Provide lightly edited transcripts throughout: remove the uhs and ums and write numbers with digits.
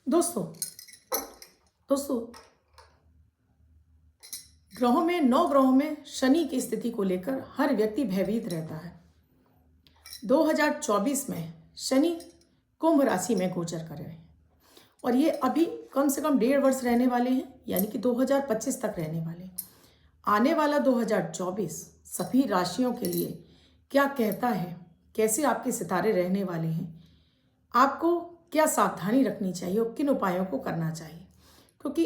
दोस्तों दोस्तों ग्रहों में 9 ग्रहों में शनि की स्थिति को लेकर हर व्यक्ति भयभीत रहता है। 2024 में शनि कुंभ राशि में गोचर कर रहे हैं और ये अभी कम से कम 1.5 वर्ष रहने वाले हैं, यानी कि 2025 तक रहने वाले हैं। आने वाला 2024 सभी राशियों के लिए क्या कहता है, कैसे आपके सितारे रहने वाले हैं, आपको क्या सावधानी रखनी चाहिए और किन उपायों को करना चाहिए, क्योंकि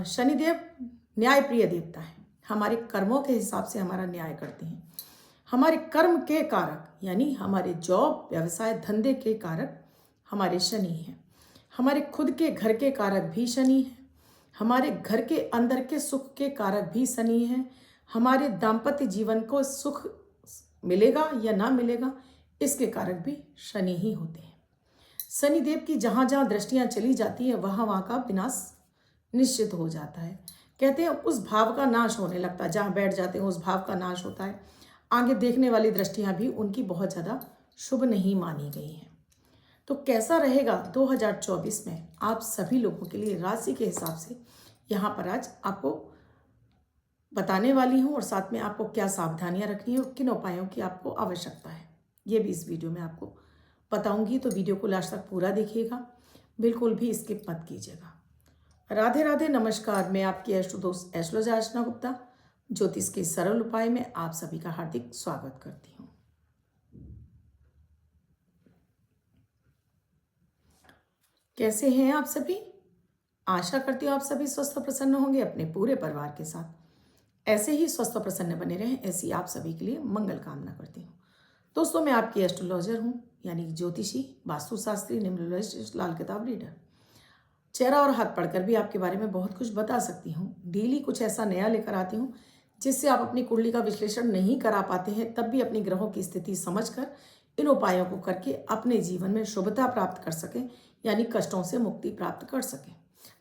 शनिदेव न्यायप्रिय देवता है। हमारे कर्मों के हिसाब से हमारा न्याय करते हैं। हमारे कर्म के कारक यानी हमारे जॉब, व्यवसाय, धंधे के कारक हमारे शनि हैं। हमारे खुद के घर के कारक भी शनि हैं। हमारे घर के अंदर के सुख के कारक भी शनि हैं। हमारे दाम्पत्य जीवन को सुख मिलेगा या ना मिलेगा, इसके कारक भी शनि ही होते हैं। शनिदेव की जहाँ जहाँ दृष्टियाँ चली जाती है वहाँ वहाँ का विनाश निश्चित हो जाता है। कहते हैं उस भाव का नाश होने लगता है, जहाँ बैठ जाते हैं उस भाव का नाश होता है। आगे देखने वाली दृष्टियाँ भी उनकी बहुत ज़्यादा शुभ नहीं मानी गई हैं। तो कैसा रहेगा 2024 में आप सभी लोगों के लिए राशि के हिसाब से, यहाँ पर आज आपको बताने वाली हूँ और साथ में आपको क्या सावधानियाँ रखनी है और किन उपायों की आपको आवश्यकता है, ये भी इस वीडियो में आपको बताऊंगी। तो वीडियो को लास्ट तक पूरा देखिएगा, बिल्कुल भी स्किप मत कीजिएगा। राधे राधे, नमस्कार। मैं आपकी एस्ट्रो दोस्त एस्ट्रोलॉजर अर्चना गुप्ता ज्योतिष के सरल उपाय में आप सभी का हार्दिक स्वागत करती हूँ। कैसे हैं आप सभी? आशा करती हूँ आप सभी स्वस्थ और प्रसन्न होंगे अपने पूरे परिवार के साथ। ऐसे ही स्वस्थ और प्रसन्न बने रहें, ऐसी आप सभी के लिए मंगल कामना करती हूँ। दोस्तों, मैं आपकी एस्ट्रोलॉजर हूँ, यानी ज्योतिषी, वास्तुशास्त्री, न्यूमरोलॉजिस्ट, लाल किताब रीडर। चेहरा और हाथ पढ़कर भी आपके बारे में बहुत कुछ बता सकती हूँ। डेली कुछ ऐसा नया लेकर आती हूँ जिससे आप अपनी कुंडली का विश्लेषण नहीं करा पाते हैं, तब भी अपनी ग्रहों की स्थिति समझकर इन उपायों को करके अपने जीवन में शुभता प्राप्त कर सकें, यानी कष्टों से मुक्ति प्राप्त कर सकें।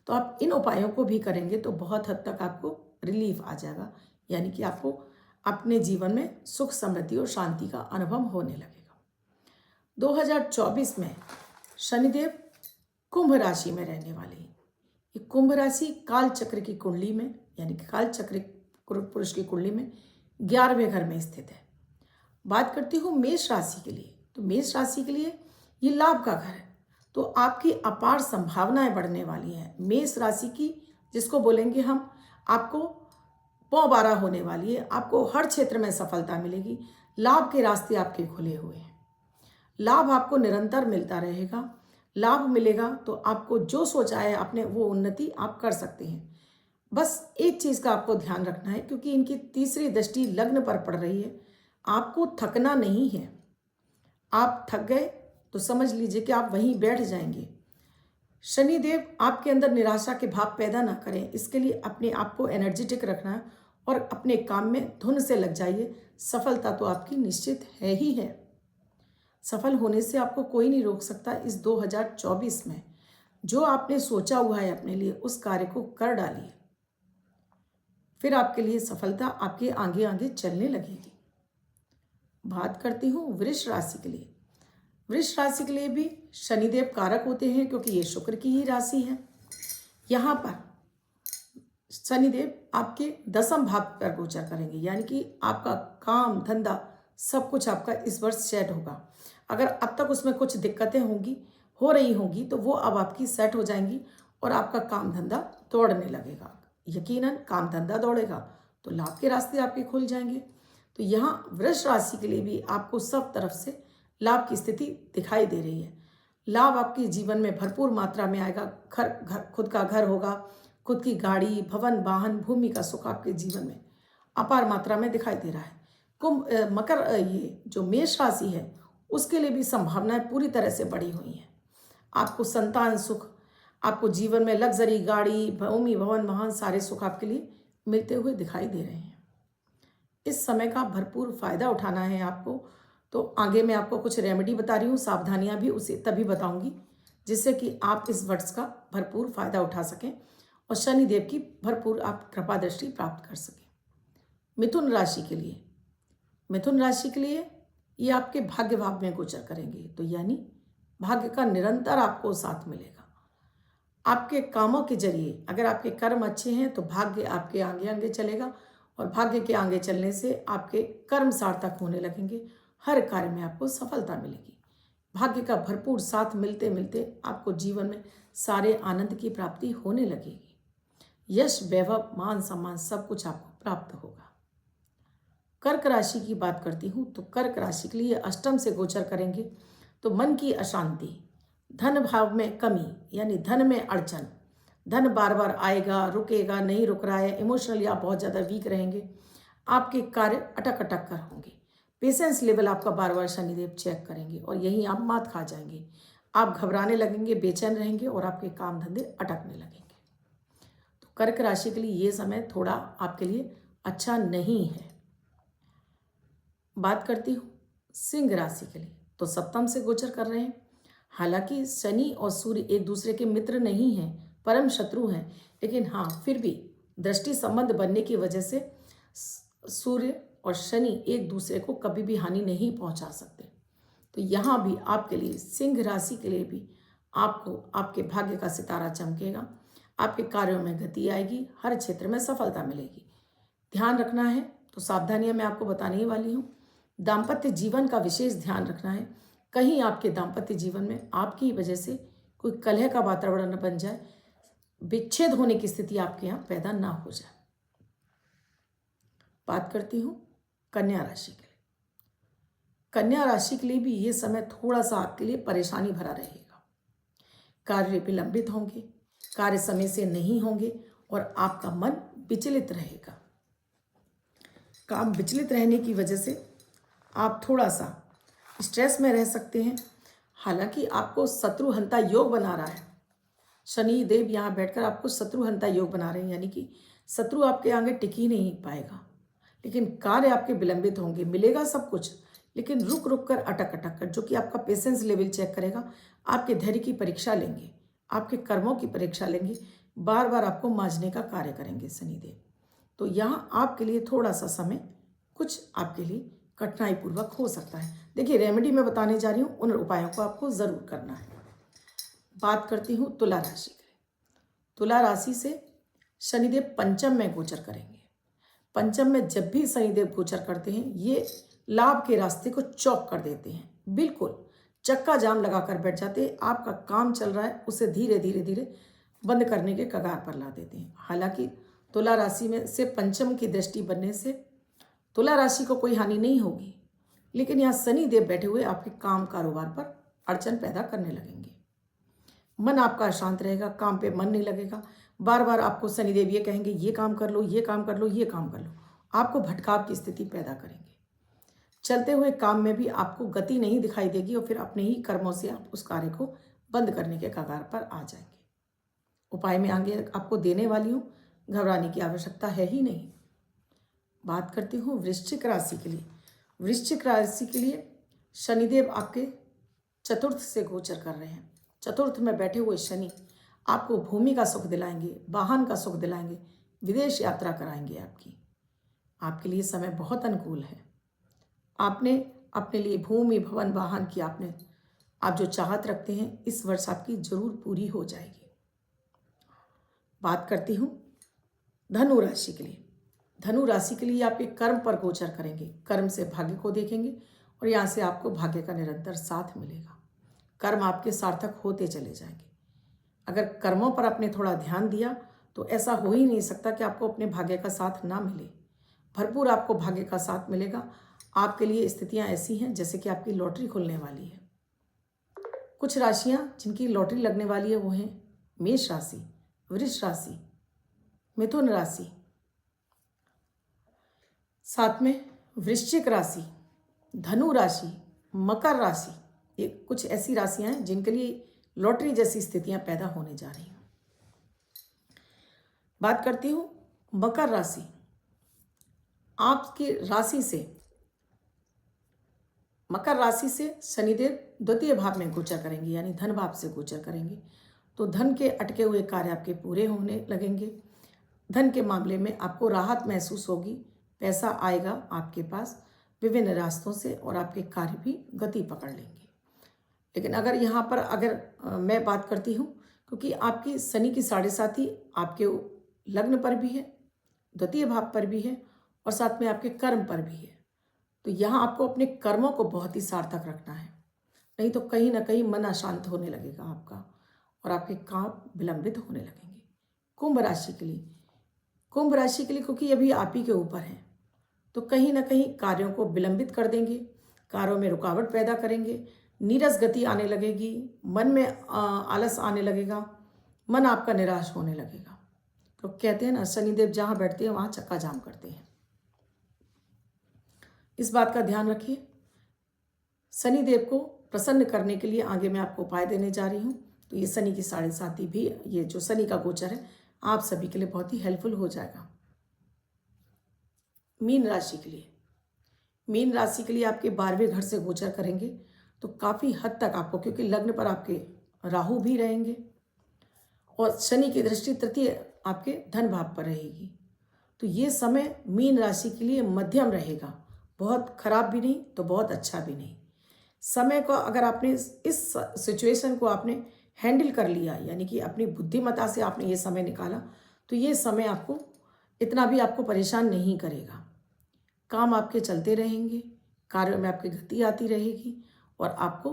तो आप इन उपायों को भी करेंगे तो बहुत हद तक आपको रिलीफ आ जाएगा, यानी कि आपको अपने जीवन में सुख, समृद्धि और शांति का अनुभव होने लगेगा। 2024 में शनिदेव कुंभ राशि में रहने वाले हैं। ये कुंभ राशि काल चक्र की कुंडली में, यानी कि काल चक्र पुरुष की कुंडली में 11वें घर में स्थित है। बात करती हूँ मेष राशि के लिए, तो मेष राशि के लिए ये लाभ का घर है, तो आपकी अपार संभावनाएं बढ़ने वाली हैं। मेष राशि की, जिसको बोलेंगे हम, आपको पौ बारह होने वाली है। आपको हर क्षेत्र में सफलता मिलेगी। लाभ के रास्ते आपके खुले हुए हैं। लाभ आपको निरंतर मिलता रहेगा। लाभ मिलेगा तो आपको जो सोचा है आपने, वो उन्नति आप कर सकते हैं। बस एक चीज़ का आपको ध्यान रखना है, क्योंकि इनकी तीसरी दृष्टि लग्न पर पड़ रही है। आपको थकना नहीं है। आप थक गए तो समझ लीजिए कि आप वहीं बैठ जाएंगे। शनिदेव आपके अंदर निराशा के भाव पैदा ना करें, इसके लिए अपने आप को एनर्जेटिक रखना है और अपने काम में धुन से लग जाइए। सफलता तो आपकी निश्चित है ही है। सफल होने से आपको कोई नहीं रोक सकता। इस 2024 में जो आपने सोचा हुआ है अपने लिए, उस कार्य को कर डालिए, फिर आपके लिए सफलता आपके आगे आगे चलने लगेगी। बात करती हूँ वृष राशि के लिए। वृष राशि के लिए भी शनिदेव कारक होते हैं, क्योंकि ये शुक्र की ही राशि है। यहाँ पर शनिदेव आपके 10वें भाव पर गोचर करेंगे, यानी कि आपका काम धंधा सब कुछ आपका इस वर्ष सेट होगा। अगर अब तक उसमें कुछ दिक्कतें हो रही होंगी तो वो अब आपकी सेट हो जाएंगी और आपका काम धंधा दौड़ने लगेगा। यकीनन काम धंधा दौड़ेगा तो लाभ के रास्ते आपके खुल जाएंगे। तो यहाँ वृष राशि के लिए भी आपको सब तरफ से लाभ की स्थिति दिखाई दे रही है। लाभ आपके जीवन में भरपूर मात्रा में आएगा। खुद का घर होगा, खुद की गाड़ी, भवन, वाहन, भूमि का सुख आपके जीवन में अपार मात्रा में दिखाई दे रहा है। ये जो मेष राशि है, उसके लिए भी संभावनाएं पूरी तरह से बढ़ी हुई हैं। आपको संतान सुख, आपको जीवन में लग्जरी, गाड़ी, भूमि, भवन, वाहन, सारे सुख आपके लिए मिलते हुए दिखाई दे रहे हैं। इस समय का भरपूर फायदा उठाना है आपको। तो आगे मैं आपको कुछ रेमेडी बता रही हूँ, सावधानियां भी उसे तभी बताऊंगी जिससे कि आप इस वर्ष का भरपूर फायदा उठा सकें और शनिदेव की भरपूर आप कृपा दृष्टि प्राप्त कर सकें। मिथुन राशि के लिए, मिथुन राशि के लिए ये आपके भाग्य भाव में गोचर करेंगे, तो यानी भाग्य का निरंतर आपको साथ मिलेगा। आपके कामों के जरिए अगर आपके कर्म अच्छे हैं तो भाग्य आपके आगे आगे चलेगा, और भाग्य के आगे चलने से आपके कर्म सार्थक होने लगेंगे। हर कार्य में आपको सफलता मिलेगी। भाग्य का भरपूर साथ मिलते मिलते आपको जीवन में सारे आनंद की प्राप्ति होने लगेगी। यश, वैभव, मान सम्मान सब कुछ आपको प्राप्त होगा। कर्क राशि की बात करती हूँ तो कर्क राशि के लिए अष्टम से गोचर करेंगे तो मन की अशांति, धन भाव में कमी यानी धन में अड़चन, धन बार बार आएगा, रुकेगा, नहीं रुक रहा है, इमोशनली आप बहुत ज़्यादा वीक रहेंगे, आपके कार्य अटक अटक कर होंगे, पेशेंस लेवल आपका बार बार शनिदेव चेक करेंगे और यहीं आप मात खा जाएंगे। आप घबराने लगेंगे, बेचैन रहेंगे और आपके काम धंधे अटकने लगेंगे। तो कर्क राशि के लिए ये समय थोड़ा आपके लिए अच्छा नहीं है। बात करती हूँ सिंह राशि के लिए तो सप्तम से गोचर कर रहे हैं। हालांकि शनि और सूर्य एक दूसरे के मित्र नहीं हैं, परम शत्रु हैं, लेकिन हाँ फिर भी दृष्टि संबंध बनने की वजह से सूर्य और शनि एक दूसरे को कभी भी हानि नहीं पहुंचा सकते। तो यहाँ भी आपके लिए, सिंह राशि के लिए भी आपको आपके भाग्य का सितारा चमकेगा, आपके कार्यों में गति आएगी, हर क्षेत्र में सफलता मिलेगी। ध्यान रखना है तो सावधानियां मैं आपको बताने ही वाली हूँ। दाम्पत्य जीवन का विशेष ध्यान रखना है, कहीं आपके दाम्पत्य जीवन में आपकी वजह से कोई कलह का वातावरण न बन जाए, विच्छेद होने की स्थिति आपके यहाँ पैदा ना हो जाए। बात करती हूँ कन्या राशि के लिए। कन्या राशि के लिए भी ये समय थोड़ा सा आपके लिए परेशानी भरा रहेगा। कार्य विलंबित होंगे, कार्य समय से नहीं होंगे और आपका मन विचलित रहेगा। काम विचलित रहने की वजह से आप थोड़ा सा स्ट्रेस में रह सकते हैं। हालांकि आपको शत्रुहंता योग बना रहा है, शनि देव यहाँ बैठकर आपको शत्रुहंता योग बना रहे हैं, यानी कि शत्रु आपके आगे टिक ही नहीं पाएगा। लेकिन कार्य आपके विलंबित होंगे, मिलेगा सब कुछ लेकिन रुक रुक कर, अटक अटक कर, जो कि आपका पेशेंस लेवल चेक करेगा, आपके धैर्य की परीक्षा लेंगे, आपके कर्मों की परीक्षा लेंगे, बार बार आपको मांझने का कार्य करेंगे शनिदेव। तो यहाँ आपके लिए थोड़ा सा समय कुछ आपके लिए कठिनाई पूर्वक हो सकता है। देखिए रेमेडी मैं बताने जा रही हूँ, उन उपायों को आपको ज़रूर करना है। बात करती हूँ तुला राशि के लिए। तुला राशि से शनिदेव पंचम में गोचर करेंगे। पंचम में जब भी शनिदेव गोचर करते हैं ये लाभ के रास्ते को चौक कर देते हैं, बिल्कुल चक्का जाम लगाकर बैठ जाते हैं। आपका काम चल रहा है उसे धीरे धीरे धीरे बंद करने के कगार पर ला देते हैं। हालांकि तुला राशि में से पंचम की दृष्टि बनने से तुला राशि को कोई हानि नहीं होगी, लेकिन यहाँ शनि देव बैठे हुए आपके काम कारोबार पर अड़चन पैदा करने लगेंगे। मन आपका अशांत रहेगा, काम पे मन नहीं लगेगा, बार बार आपको शनिदेव ये कहेंगे ये काम कर लो, ये काम कर लो, ये काम कर लो, आपको भटकाव की स्थिति पैदा करेंगे। चलते हुए काम में भी आपको गति नहीं दिखाई देगी और फिर अपने ही कर्मों से आप उस कार्य को बंद करने के कगार पर आ जाएंगे। उपाय में आगे आपको देने वाली हूँ, घबराने की आवश्यकता है ही नहीं। बात करती हूँ वृश्चिक राशि के लिए। वृश्चिक राशि के लिए शनिदेव आपके चतुर्थ से गोचर कर रहे हैं। चतुर्थ में बैठे हुए शनि आपको भूमि का सुख दिलाएंगे, वाहन का सुख दिलाएंगे, विदेश यात्रा कराएंगे। आपके लिए समय बहुत अनुकूल है। आपने अपने लिए भूमि, भवन, वाहन की आप जो चाहत रखते हैं इस वर्ष आपकी जरूर पूरी हो जाएगी। बात करती हूँ धनु राशि के लिए। धनु राशि के लिए आपके कर्म पर गोचर करेंगे, कर्म से भाग्य को देखेंगे और यहाँ से आपको भाग्य का निरंतर साथ मिलेगा। कर्म आपके सार्थक होते चले जाएंगे। अगर कर्मों पर आपने थोड़ा ध्यान दिया तो ऐसा हो ही नहीं सकता कि आपको अपने भाग्य का साथ ना मिले। भरपूर आपको भाग्य का साथ मिलेगा। आपके लिए स्थितियां ऐसी हैं जैसे कि आपकी लॉटरी खुलने वाली है। कुछ राशियां जिनकी लॉटरी लगने वाली है वो हैं मेष राशि, वृष राशि, मिथुन राशि, साथ में वृश्चिक राशि, धनु राशि, मकर राशि। ये कुछ ऐसी राशियां हैं जिनके लिए लॉटरी जैसी स्थितियां पैदा होने जा रही हैं। बात करती हूँ मकर राशि। आपकी राशि से, मकर राशि से शनिदेव द्वितीय भाव में गोचर करेंगे, यानी धन भाव से गोचर करेंगे। तो धन के अटके हुए कार्य आपके पूरे होने लगेंगे। धन के मामले में आपको राहत महसूस होगी, पैसा आएगा आपके पास विभिन्न रास्तों से और आपके कार्य भी गति पकड़ लेंगे। लेकिन अगर यहाँ पर मैं बात करती हूँ क्योंकि आपकी शनि की 7.5 आपके लग्न पर भी है, द्वितीय भाव पर भी है और साथ में आपके कर्म पर भी है। तो यहाँ आपको अपने कर्मों को बहुत ही सार्थक रखना है, नहीं तो कहीं ना कहीं मन अशांत होने लगेगा आपका और आपके काम विलंबित होने लगेंगे। कुंभ राशि के लिए, कुंभ राशि के लिए क्योंकि अभी आप ही के ऊपर हैं, तो कहीं ना कहीं कार्यों को विलंबित कर देंगे, कार्यों में रुकावट पैदा करेंगे, नीरस गति आने लगेगी, मन में आलस आने लगेगा, मन आपका निराश होने लगेगा। तो कहते हैं ना, शनिदेव जहाँ बैठते हैं वहाँ चक्का जाम करते हैं। इस बात का ध्यान रखिए। शनिदेव को प्रसन्न करने के लिए आगे मैं आपको उपाय देने जा रही हूँ। तो ये शनि की 7.5 भी, ये जो शनि का गोचर है आप सभी के लिए बहुत ही हेल्पफुल हो जाएगा। मीन राशि के लिए, मीन राशि के लिए आपके 12वें घर से गोचर करेंगे तो काफ़ी हद तक आपको, क्योंकि लग्न पर आपके राहु भी रहेंगे और शनि की दृष्टि तृतीय आपके धन भाव पर रहेगी, तो ये समय मीन राशि के लिए मध्यम रहेगा, बहुत खराब भी नहीं तो बहुत अच्छा भी नहीं। समय को अगर आपने इस सिचुएशन को आपने हैंडल कर लिया, यानी कि अपनी बुद्धिमत्ता से आपने ये समय निकाला, तो ये समय आपको इतना भी आपको परेशान नहीं करेगा। काम आपके चलते रहेंगे, कार्यों में आपकी गति आती रहेगी और आपको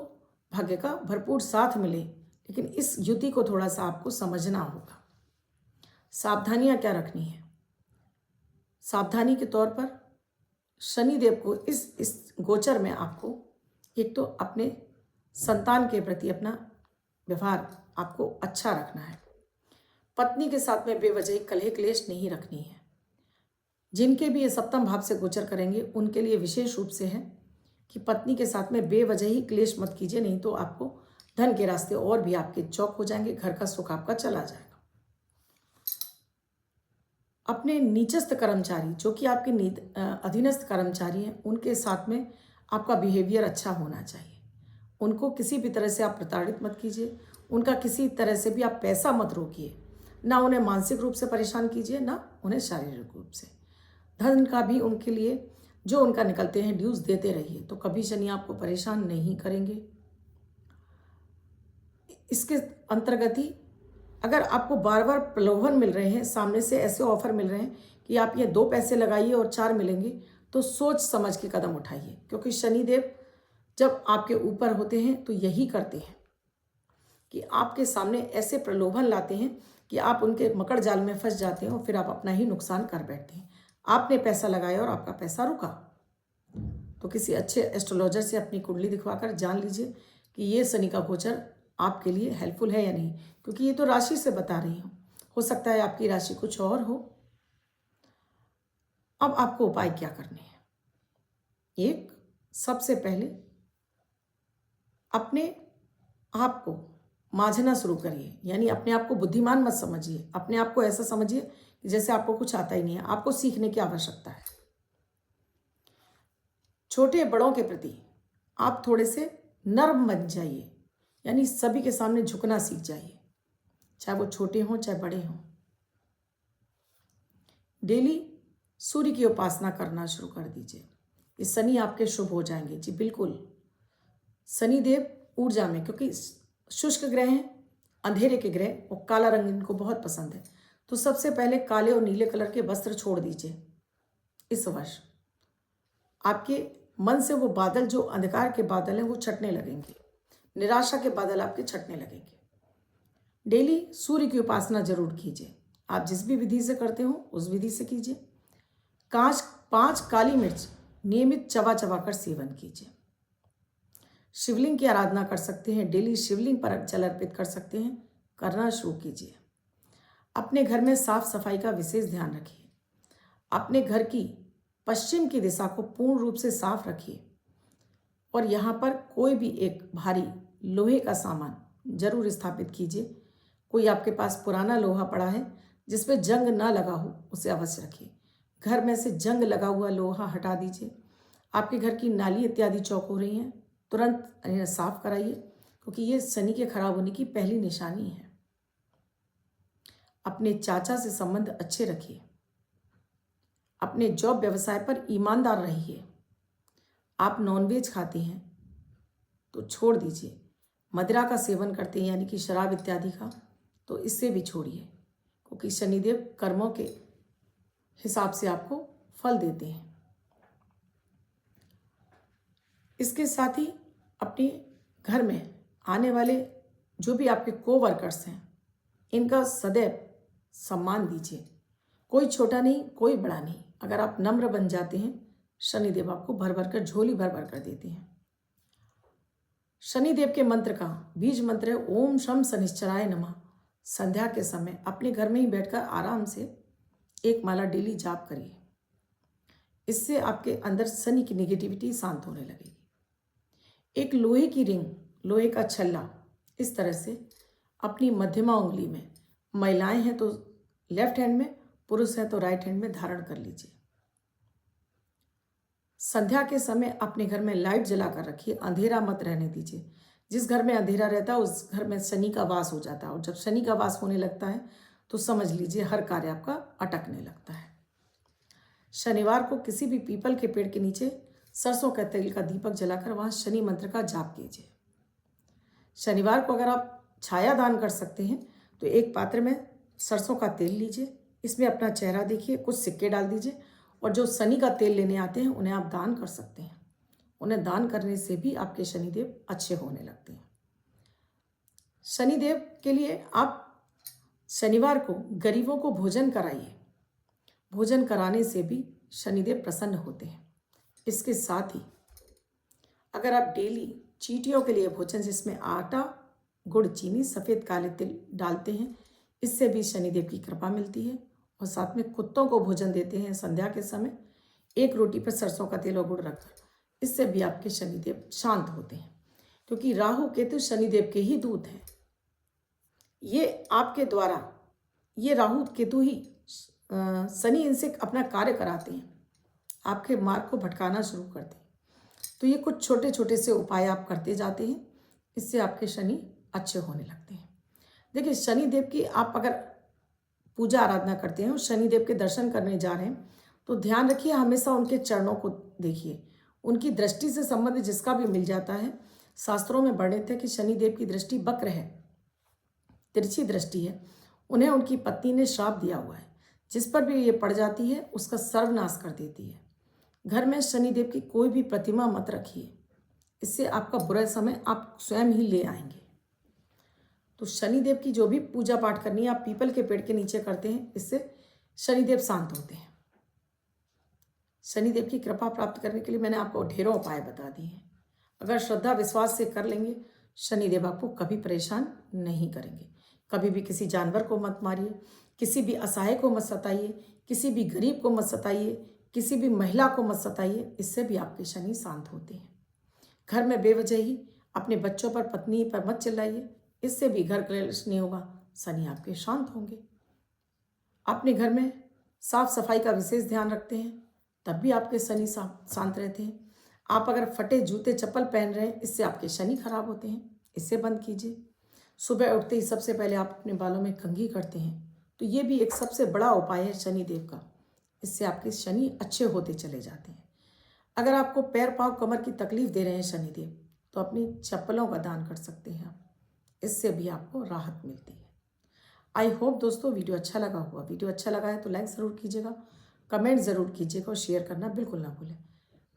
भाग्य का भरपूर साथ मिले, लेकिन इस युति को थोड़ा सा आपको समझना होगा। सावधानियां क्या रखनी है? सावधानी के तौर पर शनिदेव को इस गोचर में आपको एक तो अपने संतान के प्रति अपना व्यवहार आपको अच्छा रखना है। पत्नी के साथ में बेवजह कलह क्लेश नहीं रखनी है। जिनके भी ये सप्तम भाव से गोचर करेंगे उनके लिए विशेष रूप से है कि पत्नी के साथ में बेवजह ही क्लेश मत कीजिए, नहीं तो आपको धन के रास्ते और भी आपके चौक हो जाएंगे, घर का सुख आपका चला जाएगा। अपने नीचस्थ कर्मचारी, जो कि आपके अधीनस्थ कर्मचारी हैं, उनके साथ में आपका बिहेवियर अच्छा होना चाहिए। उनको किसी भी तरह से आप प्रताड़ित मत कीजिए, उनका किसी तरह से भी आप पैसा मत रोकिए, ना उन्हें मानसिक रूप से परेशान कीजिए, ना उन्हें शारीरिक रूप से। धन का भी उनके लिए जो उनका निकलते हैं ड्यूज देते रहिए, तो कभी शनि आपको परेशान नहीं करेंगे। इसके अंतर्गत ही अगर आपको बार बार प्रलोभन मिल रहे हैं, सामने से ऐसे ऑफर मिल रहे हैं कि आप ये 2 पैसे लगाइए और 4 मिलेंगे, तो सोच समझ के कदम उठाइए, क्योंकि शनिदेव जब आपके ऊपर होते हैं तो यही करते हैं कि आपके सामने ऐसे प्रलोभन लाते हैं कि आप उनके मकड़ जाल में फंस जाते हैं और फिर आप अपना ही नुकसान कर बैठते हैं। आपने पैसा लगाया और आपका पैसा रुका, तो किसी अच्छे एस्ट्रोलॉजर से अपनी कुंडली दिखवाकर जान लीजिए कि ये शनि का गोचर आपके लिए हेल्पफुल है या नहीं, क्योंकि ये तो राशि से बता रही हूँ, हो सकता है आपकी राशि कुछ और हो। अब आपको उपाय क्या करने हैं? एक, सबसे पहले अपने आप को मांझना शुरू करिए, यानी अपने आप को बुद्धिमान मत समझिए, अपने आप को ऐसा समझिए कि जैसे आपको कुछ आता ही नहीं है, आपको सीखने की आवश्यकता है। छोटे बड़ों के प्रति आप थोड़े से नर्म बन जाइए, यानी सभी के सामने झुकना सीख जाइए, चाहे वो छोटे हों चाहे बड़े हों। डेली सूर्य की उपासना करना शुरू कर दीजिए, इस शनि आपके शुभ हो जाएंगे। जी बिल्कुल, शनिदेव ऊर्जा में, क्योंकि शुष्क ग्रह हैं, अंधेरे के ग्रह, और काला रंग इनको बहुत पसंद है, तो सबसे पहले काले और नीले कलर के वस्त्र छोड़ दीजिए। इस वर्ष आपके मन से वो बादल, जो अंधकार के बादल हैं, वो छटने लगेंगे, निराशा के बादल आपके छटने लगेंगे। डेली सूर्य की उपासना जरूर कीजिए, आप जिस भी विधि से करते हो उस विधि से कीजिए। 5 काली मिर्च नियमित चबा चबा कर सेवन कीजिए। शिवलिंग की आराधना कर सकते हैं, डेली शिवलिंग पर जल अर्पित कर सकते हैं, करना शुरू कीजिए। अपने घर में साफ सफाई का विशेष ध्यान रखिए। अपने घर की पश्चिम की दिशा को पूर्ण रूप से साफ रखिए और यहाँ पर कोई भी एक भारी लोहे का सामान जरूर स्थापित कीजिए। कोई आपके पास पुराना लोहा पड़ा है जिसपे जंग ना लगा हो, उसे अवश्य रखिए। घर में से जंग लगा हुआ लोहा हटा दीजिए। आपके घर की नाली इत्यादि चौक हो रही हैं, तुरंत इन्हें साफ कराइए, क्योंकि ये शनि के खराब होने की पहली निशानी है। अपने चाचा से संबंध अच्छे रखिए। अपने जॉब व्यवसाय पर ईमानदार रहिए। आप नॉनवेज खाते हैं तो छोड़ दीजिए। मदिरा का सेवन करते हैं, यानी कि शराब इत्यादि का, तो इससे भी छोड़िए, क्योंकि शनिदेव कर्मों के हिसाब से आपको फल देते हैं। इसके साथ ही अपने घर में आने वाले जो भी आपके कोवर्कर्स हैं, इनका सदैव सम्मान दीजिए। कोई छोटा नहीं, कोई बड़ा नहीं। अगर आप नम्र बन जाते हैं, शनिदेव आपको भर भर कर, झोली भर भर कर देते हैं। शनिदेव के मंत्र का बीज मंत्र है ओम शम शनिश्चराय नमः। संध्या के समय अपने घर में ही बैठकर आराम से एक माला डेली जाप करिए। इससे आपके अंदर शनि की नेगेटिविटी शांत होने लगेगी। एक लोहे की रिंग, लोहे का छल्ला इस तरह से अपनी मध्यमा उंगली में, महिलाएं हैं तो लेफ्ट हैंड में, पुरुष हैं तो राइट हैंड में धारण कर लीजिए। संध्या के समय अपने घर में लाइट जलाकर रखिए, अंधेरा मत रहने दीजिए। जिस घर में अंधेरा रहता है उस घर में शनि का वास हो जाता है, और जब शनि का वास होने लगता है तो समझ लीजिए हर कार्य आपका अटकने लगता है। शनिवार को किसी भी पीपल के पेड़ के नीचे सरसों का तेल का दीपक जलाकर वहाँ शनि मंत्र का जाप कीजिए। शनिवार को अगर आप छाया दान कर सकते हैं तो एक पात्र में सरसों का तेल लीजिए, इसमें अपना चेहरा देखिए, कुछ सिक्के डाल दीजिए, और जो शनि का तेल लेने आते हैं उन्हें आप दान कर सकते हैं। उन्हें दान करने से भी आपके शनिदेव अच्छे होने लगते हैं। शनिदेव के लिए आप शनिवार को गरीबों को भोजन कराइए। भोजन कराने से भी शनिदेव प्रसन्न होते हैं। इसके साथ ही अगर आप डेली चींटियों के लिए भोजन जिसमें आटा, गुड़, चीनी, सफ़ेद काले तिल डालते हैं, इससे भी शनिदेव की कृपा मिलती है। और साथ में कुत्तों को भोजन देते हैं संध्या के समय, एक रोटी पर सरसों का तेल और गुड़ रखकर, इससे भी आपके शनिदेव शांत होते हैं। क्योंकि राहु केतु शनिदेव के ही दूत हैं। ये आपके द्वारा, ये राहु केतु ही शनि इनसे अपना कार्य कराते हैं, आपके मार्ग को भटकाना शुरू करते हैं। तो ये कुछ छोटे छोटे से उपाय आप करते जाते हैं, इससे आपके शनि अच्छे होने लगते हैं। देखिए, शनिदेव की आप अगर पूजा आराधना करते हैं और शनिदेव के दर्शन करने जा रहे हैं तो ध्यान रखिए, हमेशा उनके चरणों को देखिए। उनकी दृष्टि से संबंधित जिसका भी मिल जाता है, शास्त्रों में वर्णित है कि शनिदेव की दृष्टि वक्र है, तिरछी दृष्टि है। उन्हें उनकी पत्नी ने श्राप दिया हुआ है, जिस पर भी ये पड़ जाती है उसका सर्वनाश कर देती है। घर में शनिदेव की कोई भी प्रतिमा मत रखिए, इससे आपका बुरा समय आप स्वयं ही ले आएंगे। तो शनिदेव की जो भी पूजा पाठ करनी है आप पीपल के पेड़ के नीचे करते हैं, इससे शनिदेव शांत होते हैं। शनिदेव की कृपा प्राप्त करने के लिए मैंने आपको ढेरों उपाय बता दिए हैं। अगर श्रद्धा विश्वास से कर लेंगे, शनिदेव आपको कभी परेशान नहीं करेंगे। कभी भी किसी जानवर को मत मारिए, किसी भी असहाय को मत सताइए, किसी भी गरीब को मत सताइए, किसी भी महिला को मत सताइए, इससे भी आपके शनि शांत होते हैं। घर में बेवजह ही अपने बच्चों पर, पत्नी पर मत चिल्लाइए, इससे भी घर क्लेश नहीं होगा, शनि आपके शांत होंगे। अपने घर में साफ सफाई का विशेष ध्यान रखते हैं, तब भी आपके शनि शांत रहते हैं। आप अगर फटे जूते चप्पल पहन रहे हैं, इससे आपके शनि खराब होते हैं, इससे बंद कीजिए। सुबह उठते ही सबसे पहले आप अपने बालों में कंघी करते हैं, तो ये भी एक सबसे बड़ा उपाय है शनिदेव का, इससे आपके शनि अच्छे होते चले जाते हैं। अगर आपको पैर पाँव कमर की तकलीफ दे रहे हैं शनिदेव, तो अपनी चप्पलों का दान कर सकते हैं आप, इससे भी आपको राहत मिलती है। आई होप दोस्तों वीडियो अच्छा लगा होगा। वीडियो अच्छा लगा है तो लाइक ज़रूर कीजिएगा, कमेंट ज़रूर कीजिएगा और शेयर करना बिल्कुल ना भूलें।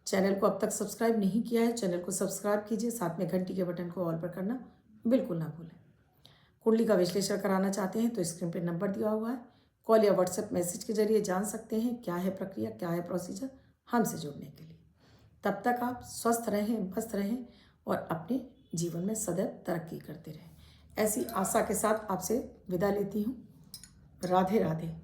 चैनल को अब तक सब्सक्राइब नहीं किया है, चैनल को सब्सक्राइब कीजिए, साथ में घंटी के बटन को ऑल पर करना बिल्कुल ना भूलें। कुंडली का विश्लेषण कराना चाहते हैं तो स्क्रीन पर नंबर दिया हुआ है, कॉल या व्हाट्सएप मैसेज के जरिए जान सकते हैं क्या है प्रक्रिया, क्या है प्रोसीजर हमसे जुड़ने के लिए। तब तक आप स्वस्थ रहें, मस्त रहें और अपने जीवन में सदैव तरक्की करते रहें। ऐसी आशा के साथ आपसे विदा लेती हूँ। राधे राधे।